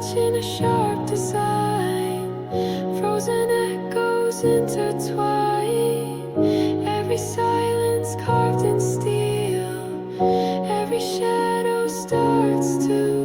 matching a sharp design. Frozen echoes intertwine. Every silence carved in steel. Every shadow starts to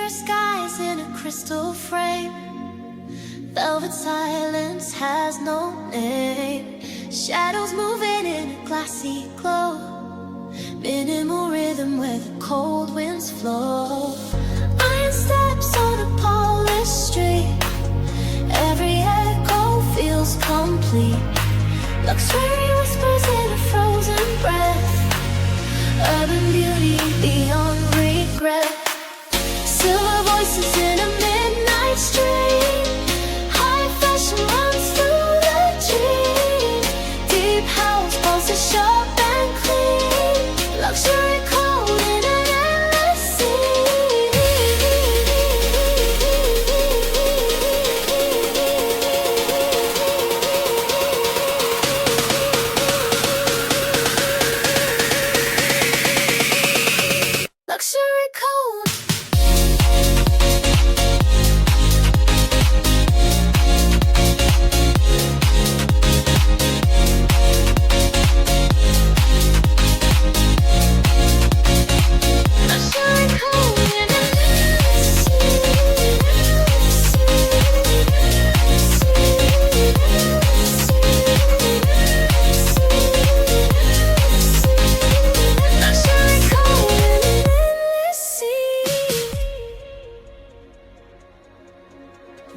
Picture skies in a crystal frame. Velvet silence has no name. Shadows moving in a glassy glow. Minimal rhythm where the cold winds flow. Iron steps on a polished street. Every echo feels complete. Luxury whispers in a frozen breath. Urban beauty beyond regret. Silver voices in a midnight street. High fashion runs through the dream. Deep house pulses sharp and clean. Luxury cold in an endless sea. Luxury cold.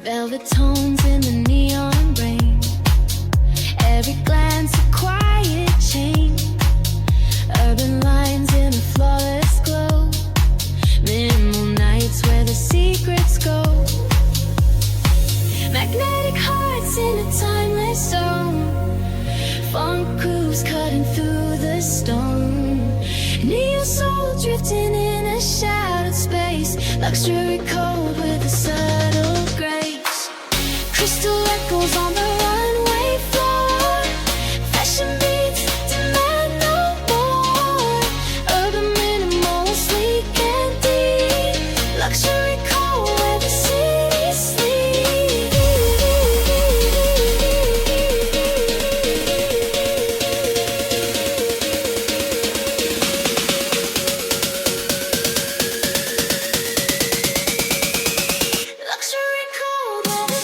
Velvet tones in the neon rain. Every glance a quiet chain. Urban lines in a flawless glow. Minimal nights where the secrets go. Magnetic hearts in a timeless zone. Funk grooves cutting through the stone. Neo soul drifting in a shadowed space. Luxury cold with a subtle grace. Crystal echoes on the runway floor. Fashion beats demand no more. Urban minimal, sleek and deep. Luxury cold where the city sleeps. Luxury cold where the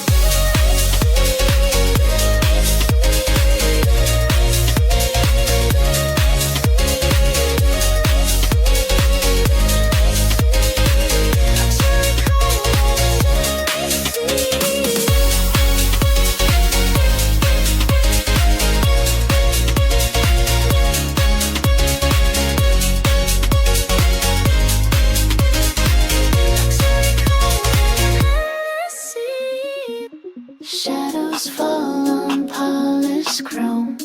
shadows fall on polished chrome.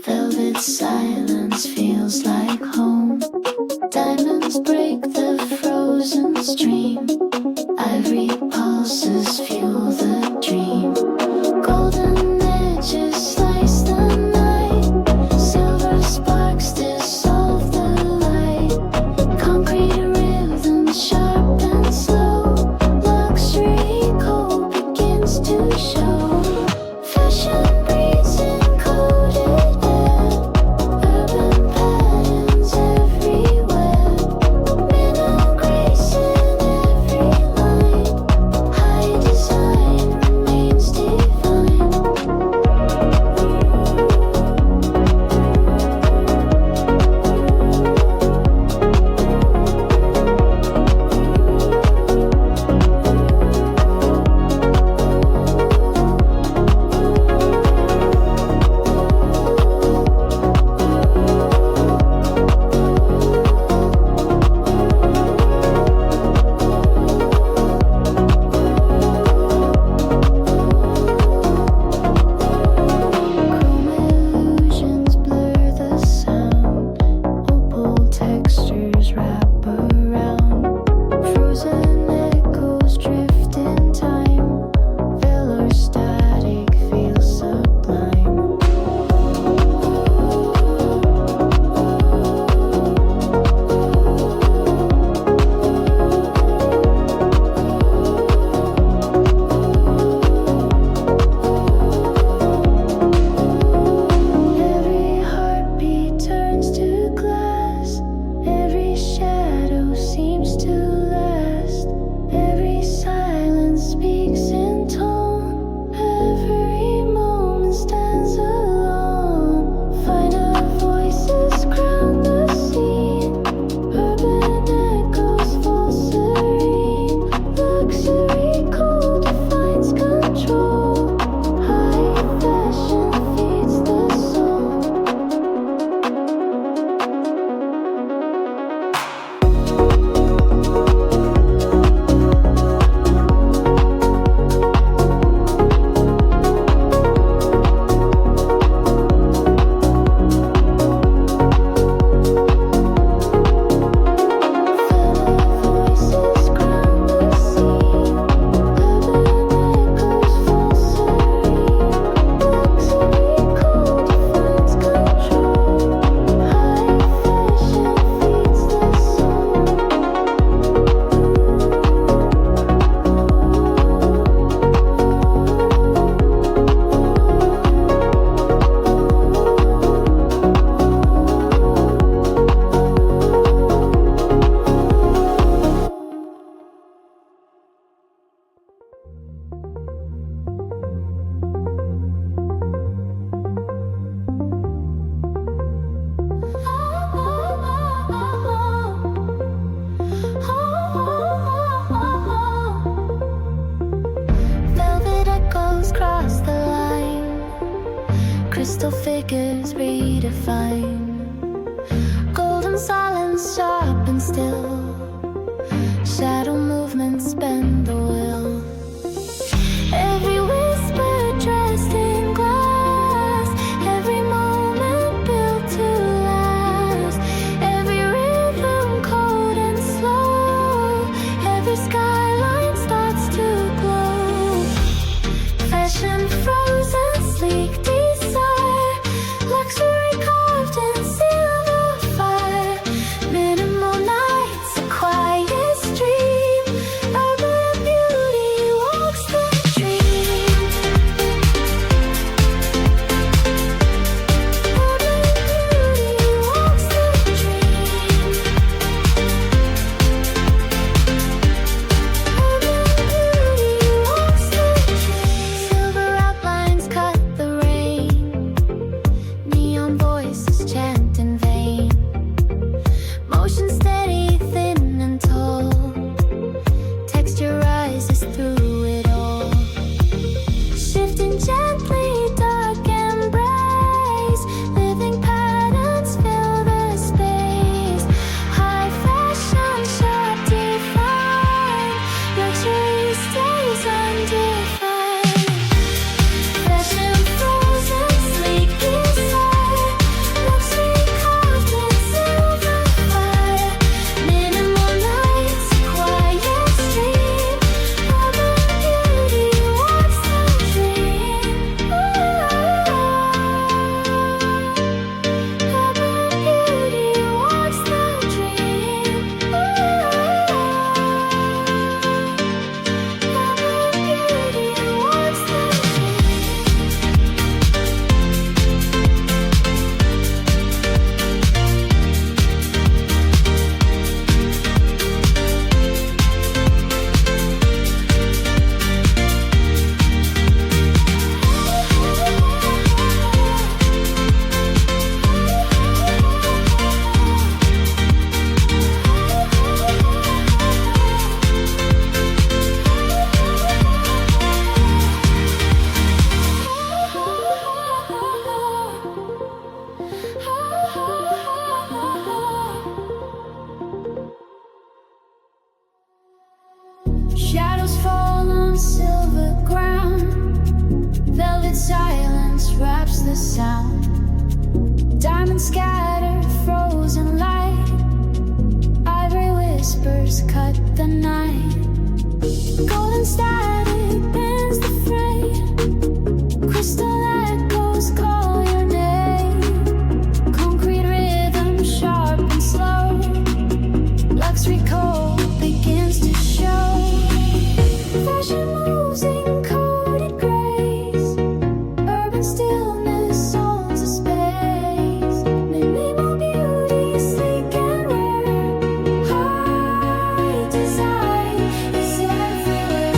Velvet silence feels like home. Diamonds break the frozen stream. Ivory pulses fuel the dream. Golden edges slice the night. Silver sparks dissolve the light. Concrete rhythms sharp and slow. Luxury cold begins to show. Fashion breathes encoded air. Urban patterns everywhere. Minnow grace in every line. High design remains divine. Chrome illusions blur the sound. Opal textures wrap around. Frozen echoes drift in time. Velar static feels sublime. Every heartbeat turns to glass. Every shadow redefine. Golden silence, sharp and still. Shadow movements bend the will. Every whisper dressed in glass, every moment built to last, every rhythm cold and slow, every skyline starts to glow. Fresh and frozen, sleek desire, luxury carved in silver fire. Minimal nights, a quiet stream, urban beauty walks the dream. Urban beauty walks the dream. Urban beauty walks the dream. Silver outlines cut the rain, neon voices chant in vain. Motion steady, thin and tall, texture rises through it all. Shifting gently, dark embrace, living patterns fill the space. High fashion, sharp defined, luxury stays undefined. Fresh and frozen, sleek desire, luxury carved in silver fire. Minimal nights, quiet stream, urban beauty walks the dream. Urban beauty walks the dream. Urban beauty walks the Shadows fall on silver ground, velvet silence wraps the sound. Diamonds scattered, frozen light, ivory whispers cut the night. Golden static bends the frame, crystal echoes call your name. Concrete rhythm, sharp and slow, luxury cold begins to show. Fashion moves in coded grace, urban stillness owns a space. Minimal beauty, sleek and rare, high design is everywhere.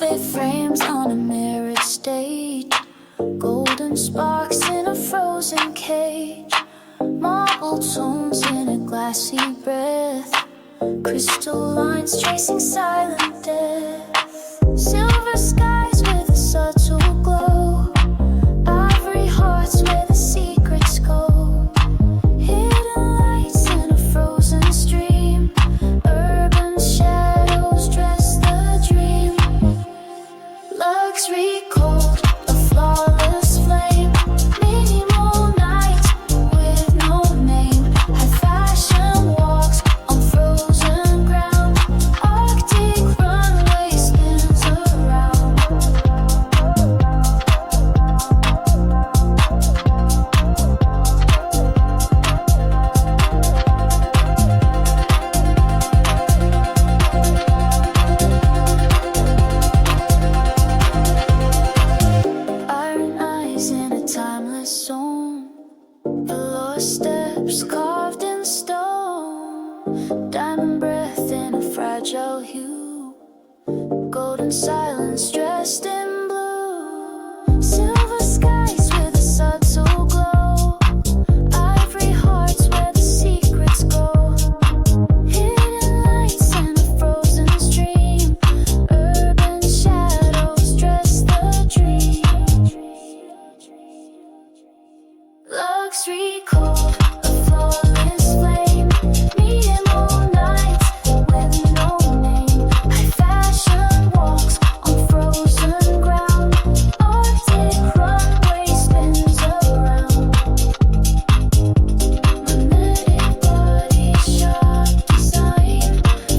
Velvet frames on a mirrored stage, golden sparks in a frozen cage, marble tones in a glassy breath, crystal lines tracing silent death, silver skies with a subtle glow, ivory hearts where the secrets go, hidden lights in a frozen stream, urban shadows dress the dream, luxury cold, a flawless flame, minimal night with no name, high fashion walks on frozen ground, Arctic runway spins around. Iron eyes in a timeless zone, velour steps carved in stone, diamond breath in a fragile hue, golden silence dressed in blue, silver skies with a subtle glow, ivory hearts where the secrets go, hidden lights in a frozen stream, urban shadows dress the dream, luxury cold, a flawless flame, minimal nights with no name, high fashion walks on frozen ground, Arctic runway spins around, magnetic body sharp design,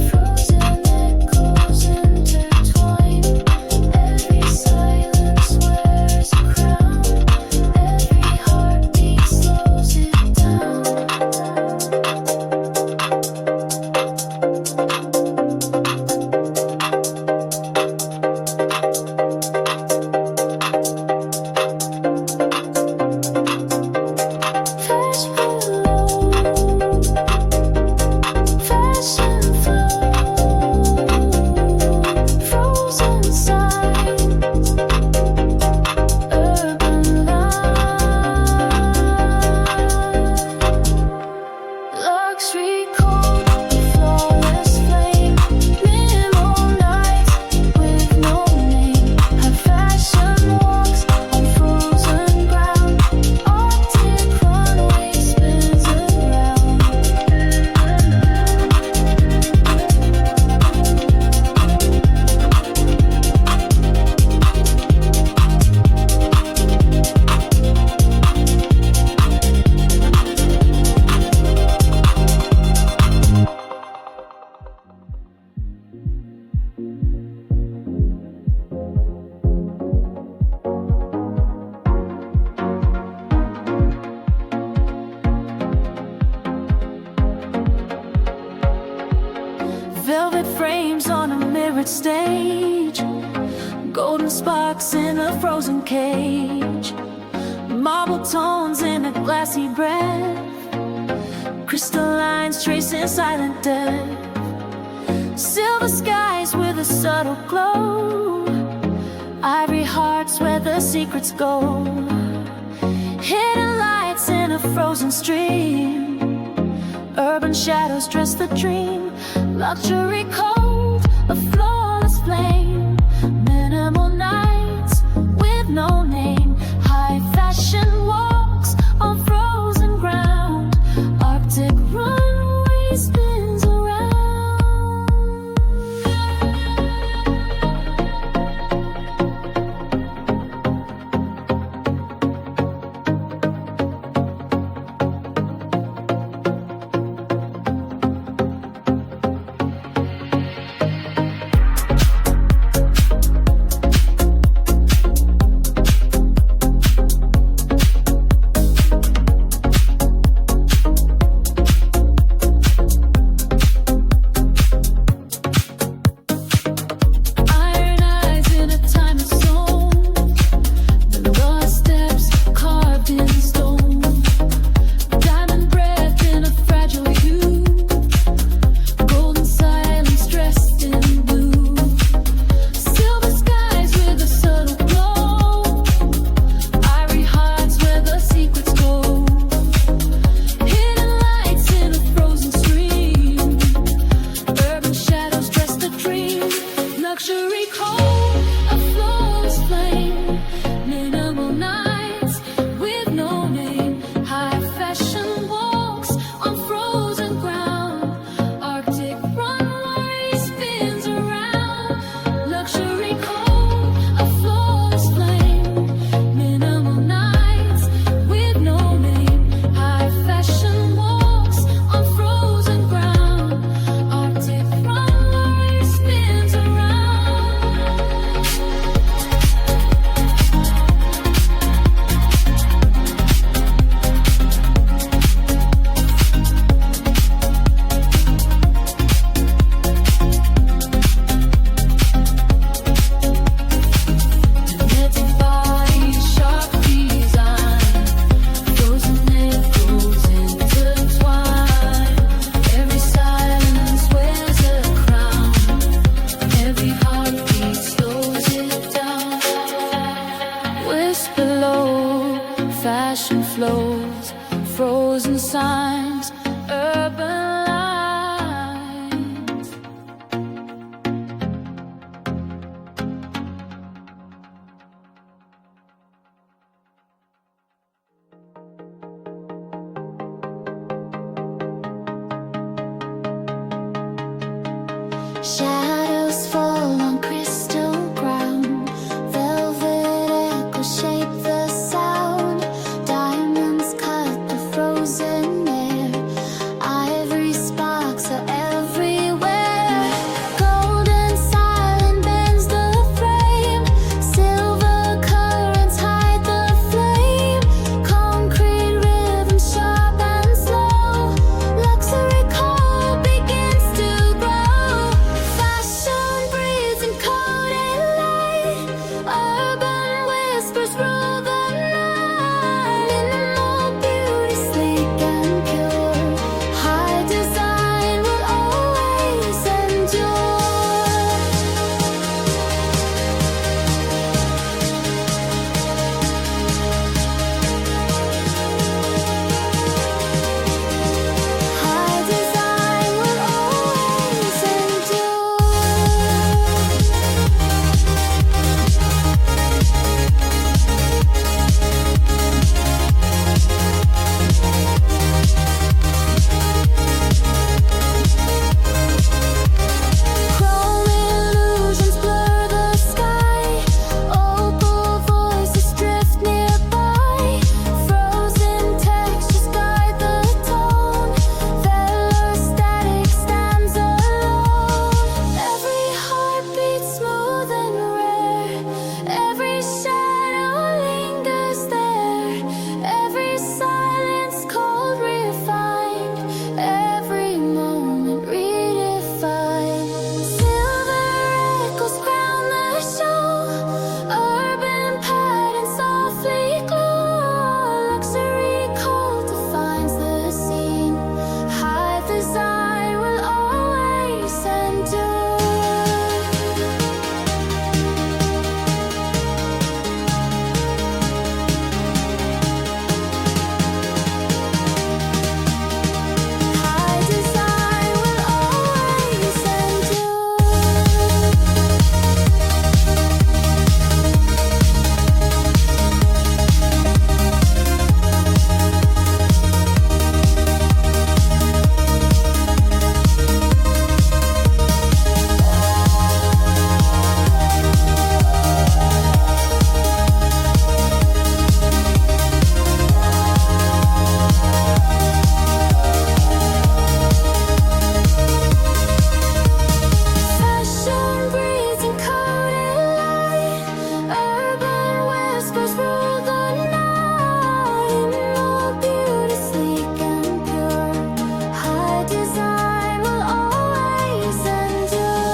frozen echoes intertwine, every silence wears a crown, every heartbeat slows it down. Fresh pillow, fashion flow, frozen sign, urban line, luxury cold, flawless flame, minimal nights with no name, high fashion walks on frozen ground, Arctic runway spins around. Velvet frames on a mirrored stage, golden sparks in a frozen cage, marble tones in a glassy breath, crystal lines tracing silent death, silver skies with a subtle glow, ivory hearts where the secrets go, hidden lights in a frozen stream, urban shadows dress the dream, luxury cold, a flawless flame, minimal nights with no name, high fashion walks on frozen ground, Arctic runway spins around. signs, urban lines. Shadows fall on crystal ground, velvet echoes shape the sound, diamonds cut the frozen air, ivory sparks are everywhere, golden silent bends the frame, silver currents hide the flame, concrete rhythm sharp and slow, luxury core begins to grow, fashion breathes encoded light, urban whispers rule the night, minimal beauty sleek and pure, high design will always endure. High design will always Chrome illusions blur the sky, opal voices drift nearby, frozen textures guide the tone, velour static stands alone, every heartbeat smooth and rare, every shadow lingers there, every silence cold refined, every moment redefined, silver echoes crown the show, urban patterns softly glow, luxury cult defines the scene, high design will always endure. High design will always Fashion breathes encoded light, urban whispers rule the night, minimal beauty sleek and pure, high design will always endure.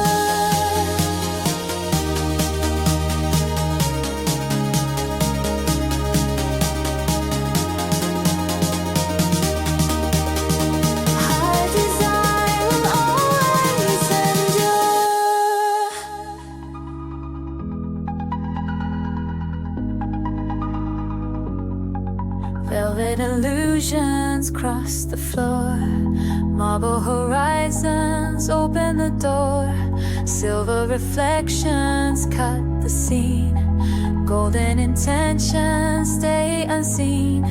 High design will always endure. Velvet illusions cross the floor, marble horizons open the door, silver reflections cut the scene, golden intentions stay unseen,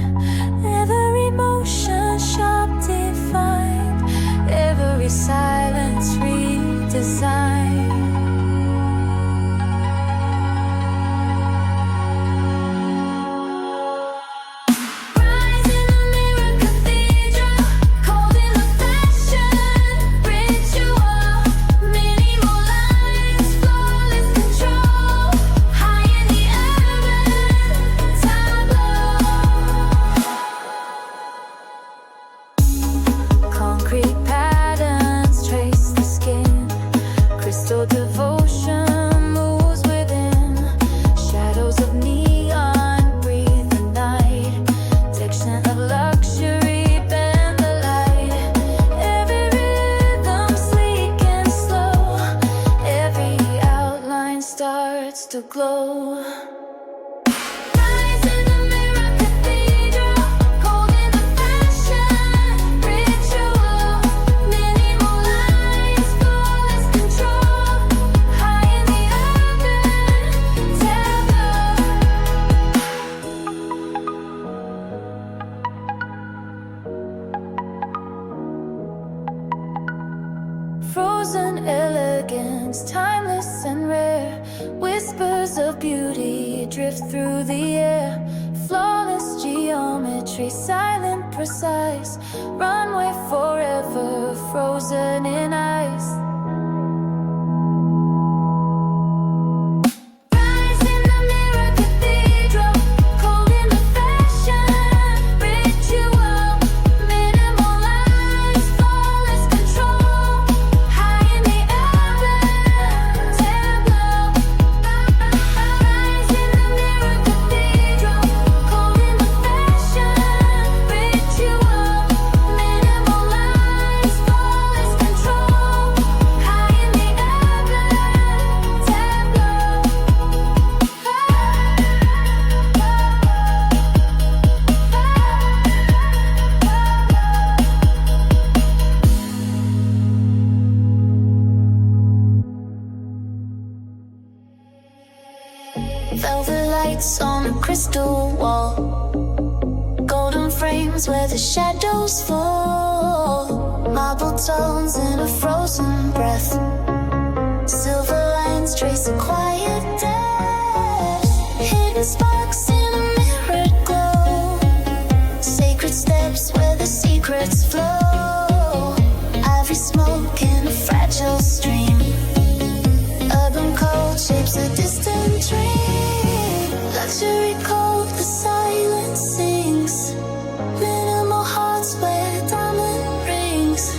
every motion sharp defined, every silence redesigned. Rise in the mirror cathedral, cold in the fashion ritual, minimal lines, flawless control, high in the urban tableau. Concrete patterns trace the skin, crystal devotion moves within, shadows of neon breathe the night, texture of luxury bend the light, every rhythm sleek and slow, every outline starts to glow. Rise in the mirror cathedral, cold in the fashion Waves of beauty drift through the air. Flawless geometry, silent, precise. Runway forever, frozen in ice. Velvet lights on a crystal wall, golden frames where the shadows fall, marble tones in a frozen breath, silver lines trace a quiet death, hidden sparks in a mirrored glow, sacred steps where the secrets flow, ivory smoke in a fragile stream, urban cold shapes a distant dream. Luxury cold, the silence sings. Minimal hearts wear diamond rings.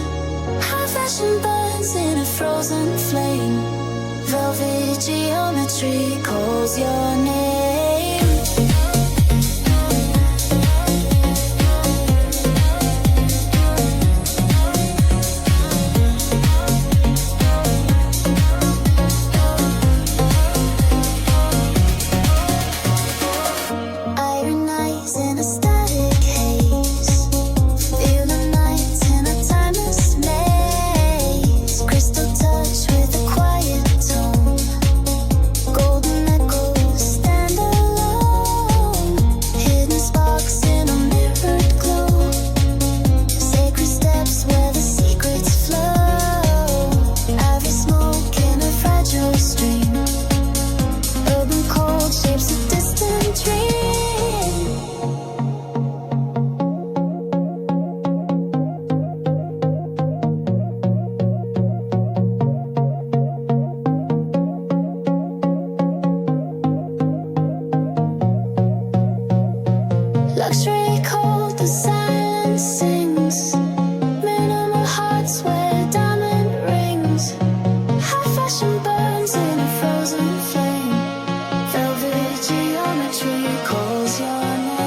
High fashion burns in a frozen flame. Velvet geometry calls your name. Luxury cold, the silence sings. Minimal hearts wear diamond rings. High fashion burns in a frozen flame. Velvet geometry calls your name.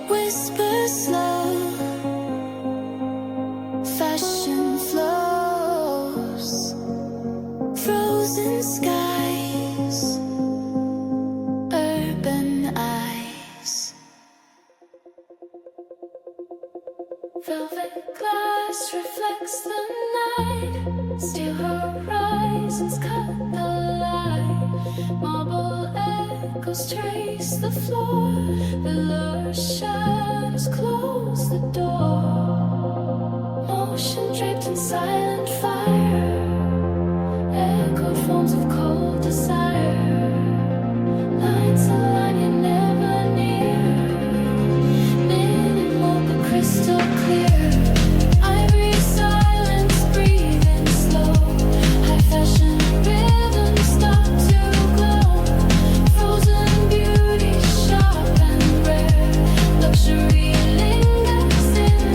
Whisper slow, fashion flows, frozen skies, urban eyes. Velvet glass reflects the night, steel horizons cut the light, marble echoes trace the floor, the lush shadows close the door, motion draped in silent fire, echoed forms of cold desire, lines align yet never near, minimal but crystal clear, ivory silence breathing slow, high fashion rhythm start to glow, frozen beauty sharp and rare, luxury lingers in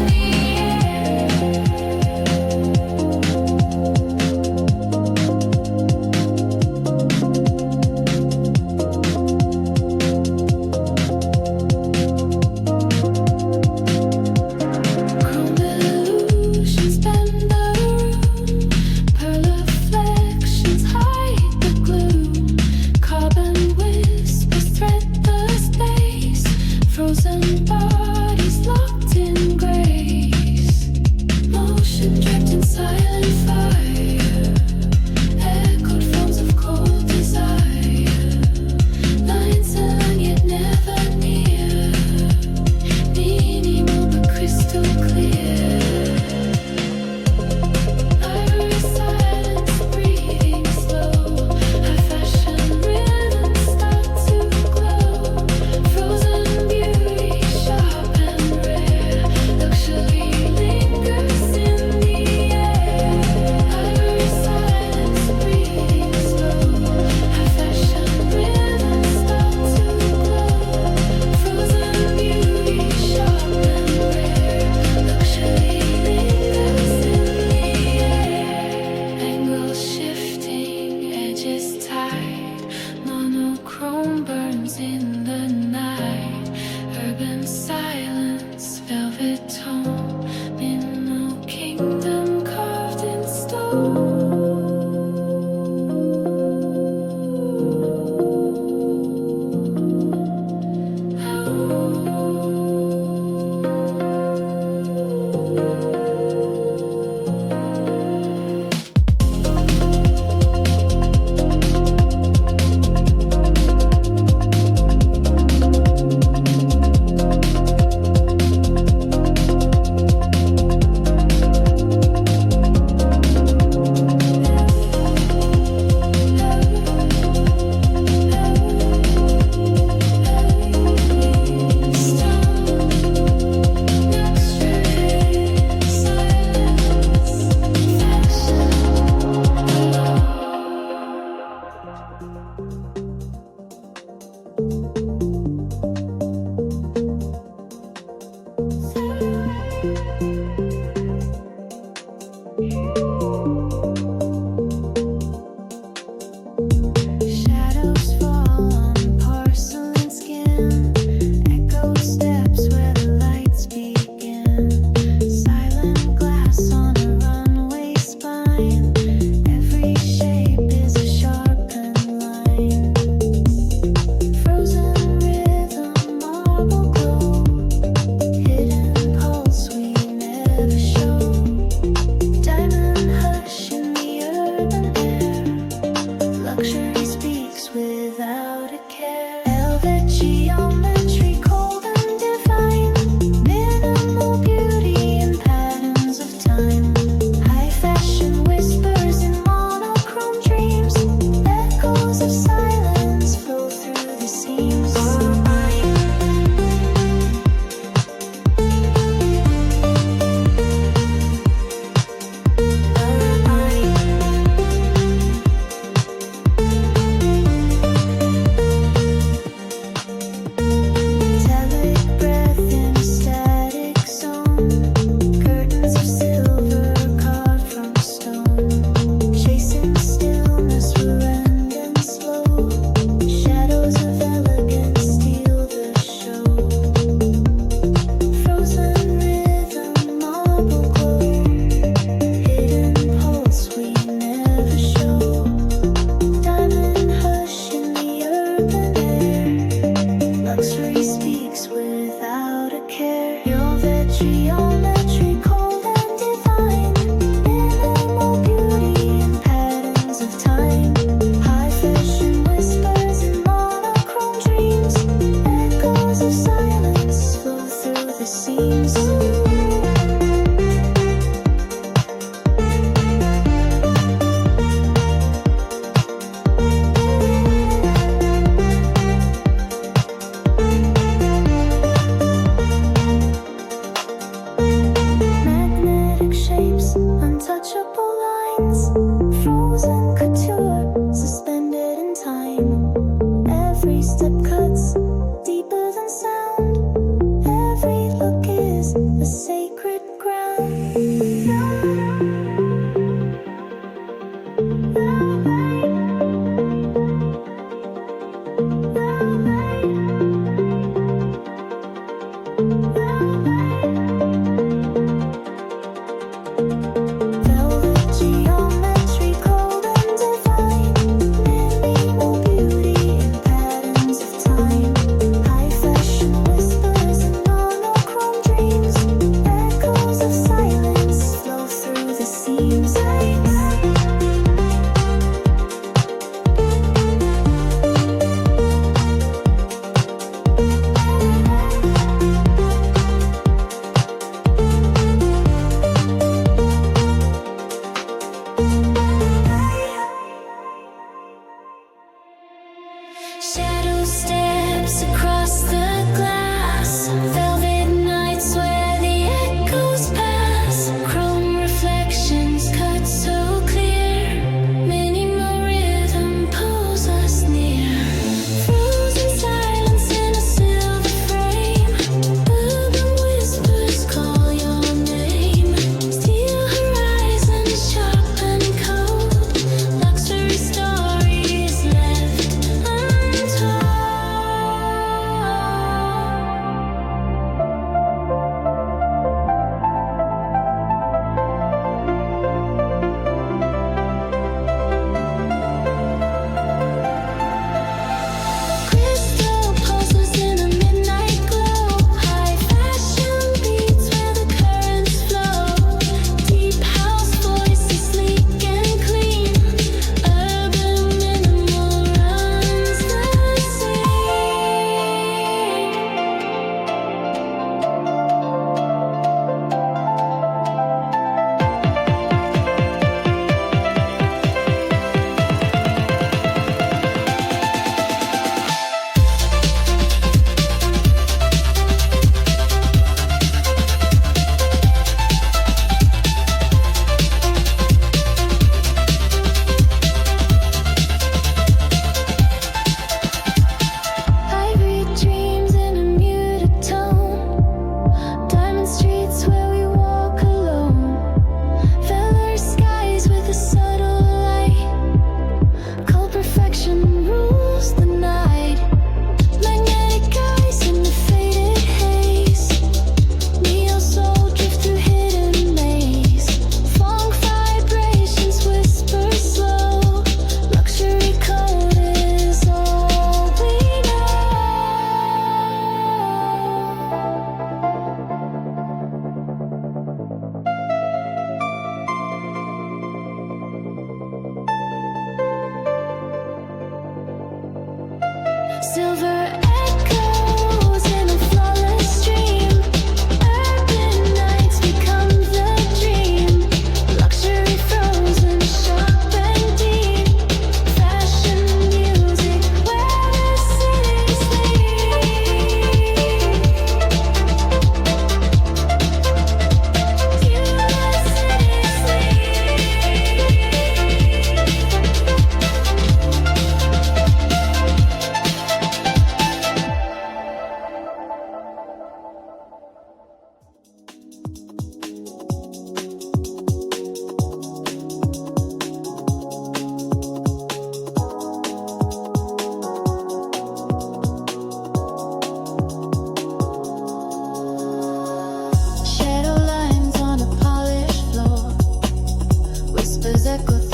Velvet geometry, cold and divine.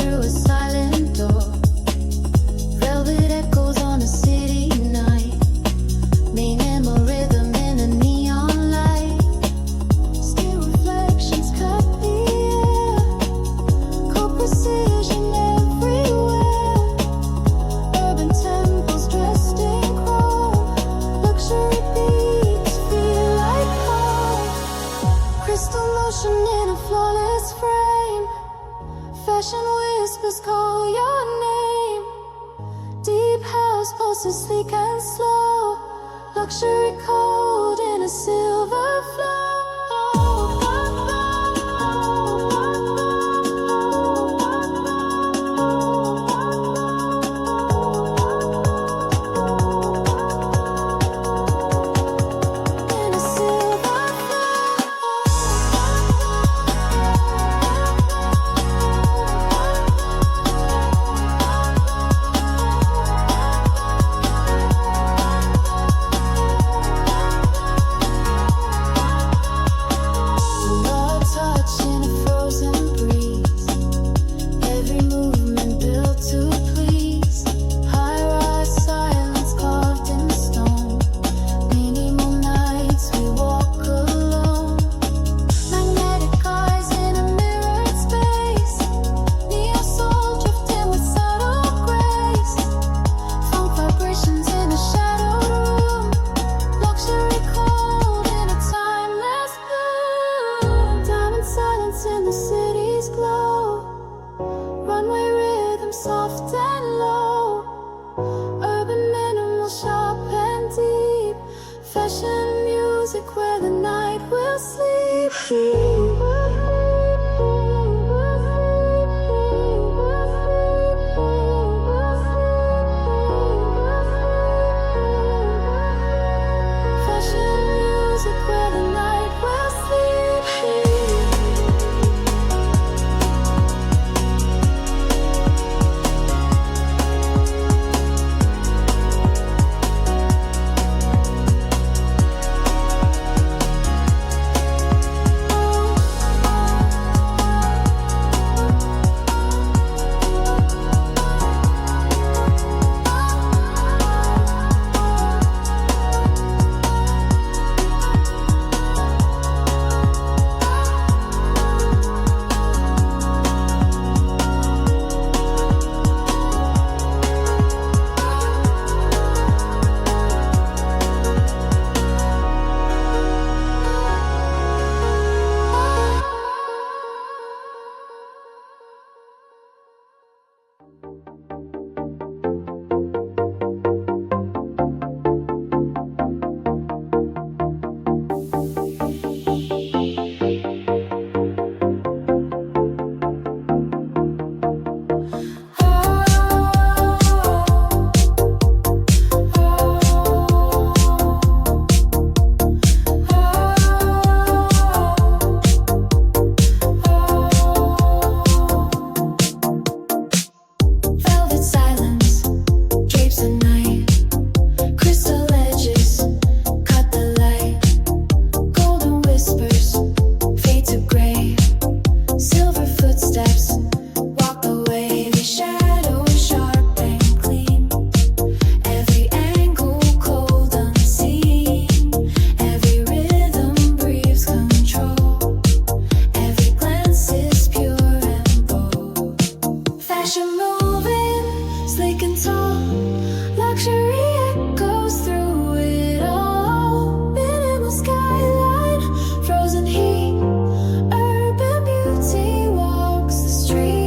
through a silent door. Velvet echoes on a city night. Minimal rhythm in a neon light. Still reflections cut the air. Cold precision everywhere. Urban temples dressed in chrome. Luxury beats feel like home. Crystal motion in a flawless frame. Fashion whispers call your name. Deep house pulses sleek and slow. Luxury code in a silver flow. In a silver Love touch in a frozen breeze. Every movement built to please. High-rise silence carved in stone. Minimal nights we walk alone. Magnetic eyes in a mirrored space. Neo soul drifting with subtle grace. Funk vibrations in a shadowed room. Luxury cold in a timeless bloom. Diamond silence in the city's glow. Runway rhythm soft and low. Urban minimal sharp and deep. Fashion music where the night will sleep. Fashion music where the night will sleep. Velvet silence drapes the night. Crystal edges cut the light. Golden whispers fade to gray. Silver footsteps walk away. The shadows sharp and clean. Every angle cold unseen. Every rhythm breathes control. Every glance is pure and bold. Fashion moving, sleek and tall. Luxury echoes through it all. Minimal skyline, frozen heat. Urban beauty walks the street.